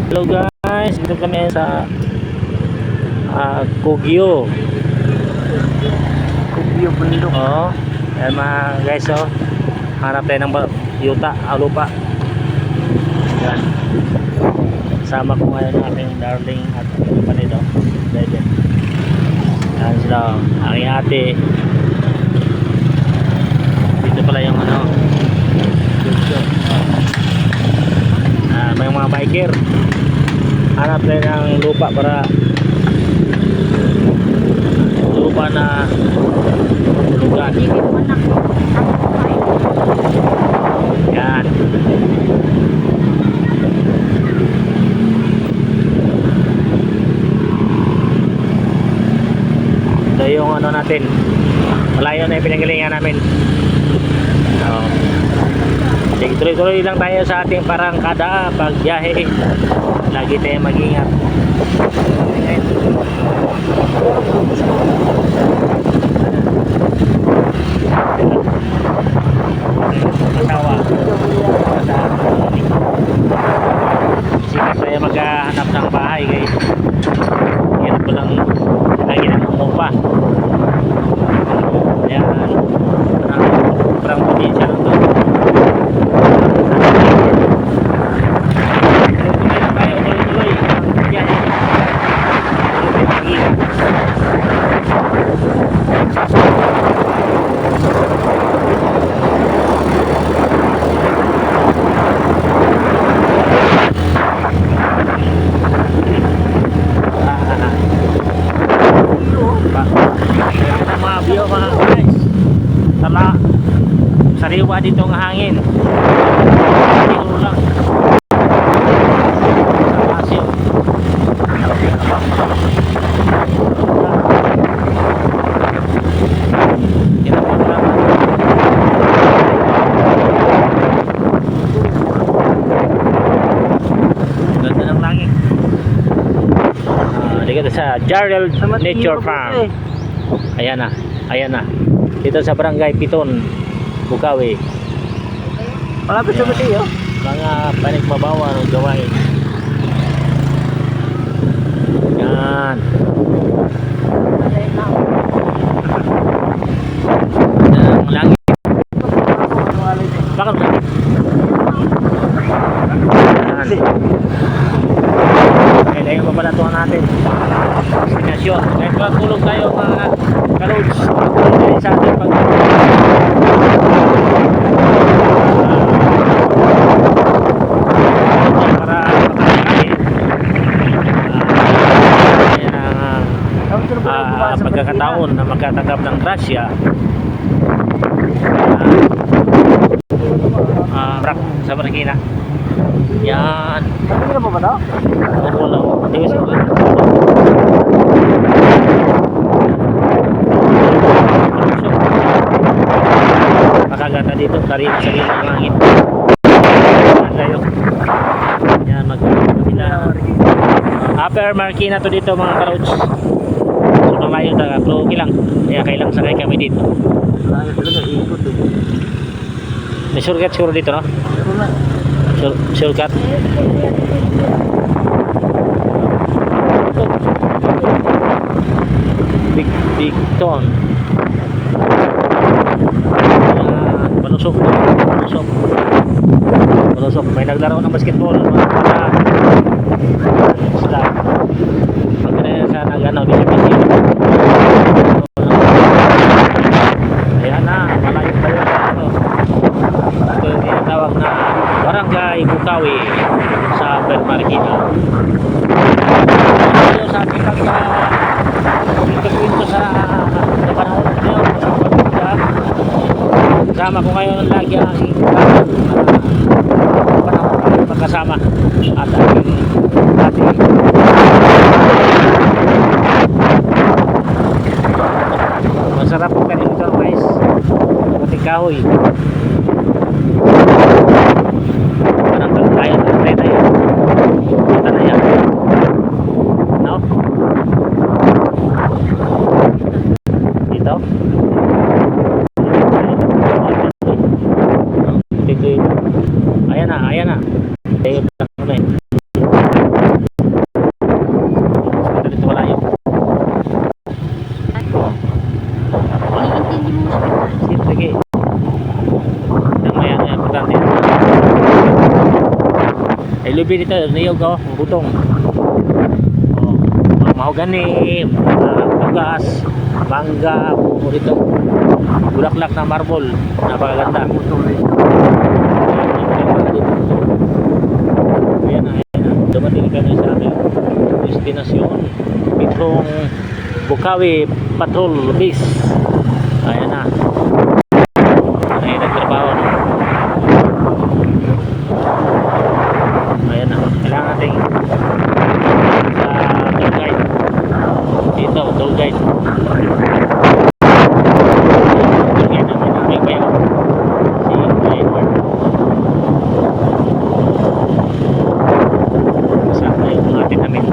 Hello guys, dito kami sa Kugyo. Kugyo bundok. Oo. Ayan mga guys, oh. Hanap tayo ng yuta, lupa. Yan. Kasama ko ngayon ang aking darling at kapatid, oh. Dede. Yan sila, oh. Aking ate. Dito pala yung may mga biker. Hanap tayo ng lupa para lupa na lugan. Yan. Ito yung natin. Malayo na yung pinanggalingan namin. Sige, tuloy-tuloy lang tayo sa ating parangkada pagbiyahe. Lagi tayo mag-ingat. Masawa. Sige tayo maghahanap ng bahay guys. Hirap ko lang lagi ng umupa. Ayan. Parang probinsya lang to. Sariwa dito ang hangin. Sariwa lang. Asyo. Ganda ng langit. Dito sa Gerald Nature Farm. Ayan na. Ayan na. Dito sa Barangay Piton, Bukawi. Malapit sa Mateo. Mga panigmabawa ng gawain. Yan. Ang langit. Bakit? Yan. Kaya na yung papalatuhan natin. Destinasyon. Kaya tulog tayo mga karods. Tulog sa ating pagkakataon na magkatanggap ng grasya sa Marikina. Yan. Ano pa ba ito? Wala. Hindi ko siguro. Makaganda dito. Sarili ng hangin. Tayo. Yan. Magkakabila. Upper Marikina to dito mga karods. Malayo talaga, pero okay lang. Kaya kailang sakay kami dito. Malayo talaga, ikot eh. May shortcut siguro dito, no? Shortcut. Big ton. Palusok. May naglaro ng basketball. Sila. Magkana sa naganaw di sa video. Ayan na, malayo tayo. Ito yung tinatawag na Barangay Bukawi sa Marikina. Ito sa ating pagkakwento sa panahon ngayon sa pagkakwento. Kasama ko ngayon lagi ang aking panahon pagkasama at aking masarap po kanina ito guys, puting kahoy. Parang tayo kita na yan, no? Dito ayan na tayo silbi dito, niyog oh, butong. Oh, mga mahogani, tugas, mangga, buo dito. Bulaklak na marble, napakaganda. Ayan na, dumating kami sa aming destinasyon. Itong Bukawi Patrol Base. Ayan na. Ayan nagtrabaho. Ayan na. Kailangan natin sa tour guide. Dito, tour guide. Tour guide namin aming bayo. Si Edward. Kasama yung atin namin.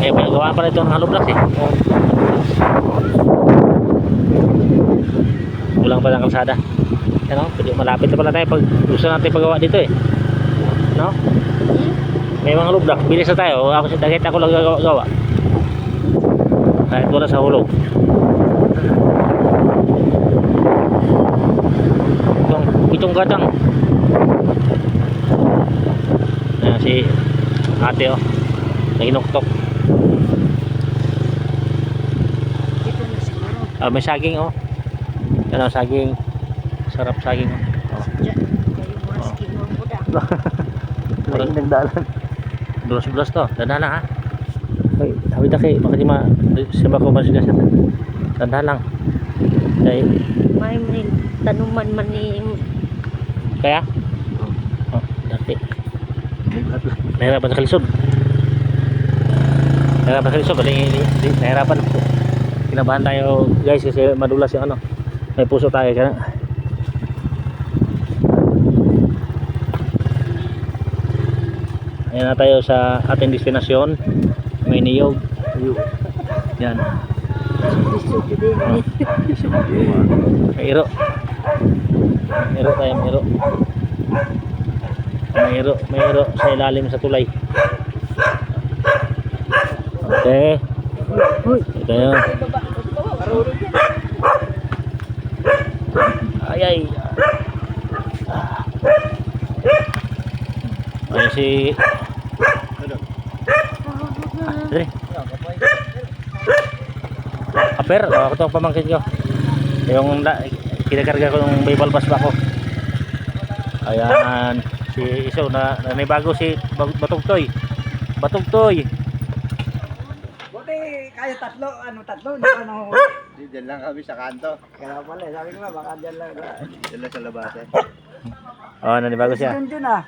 Eh, pinagawa pa rin ito ng hollow blocks eh. Kulang pa ng kalsada. Ano? Pwede malapit na pala tayo pag gusto natin pagawa dito eh. No? May mga hollow block. Bilis na tayo. Ako dahil ako lang gawa. Kahit wala sa hulog. Itong gadang. Ayan si ate oh. Naginuktok. Ito na siguro. May saging oh. Yan ang saging. Sarap saging oh. Diyan. Kayo mura sa kinuha mo da. Laing nagdalan. Bulas-bulas to. Dandan lang ha. Hoy, hawid na kayo. Baka di ma... Siya ko masigas ito. Dandan lang. Kaya... May tanuman man ni Kaya? Oh, dati. Nahirapan sa kalisod. Nahirapan sa kalisod. Nahirapan. Kinabahan tayo guys kasi madulas yung ano. May puso tayo. Kaya ayan na tayo sa ating destinasyon. May niyog. Yan. gusto ko din. May iro. Mayro tayo, mayro. Mayro sa ilalim sa tulay. Okay. Ito yun. Ay ay. Ayan si... Dre. Aper, ako itong pamangkin ko. Yung kinakarga ko ng may balbas ba ko. Ayan si Iso na may bago si Batugtoy. Batugtoy. Buti kayo tatlo, tatlo, hindi pa nang... Diyan lang kami sa kanto. Kaya pala, sabi ko nga, baka dyan lang. Diyan lang sa labasan. Oh, nanibago siya. Dyan ah.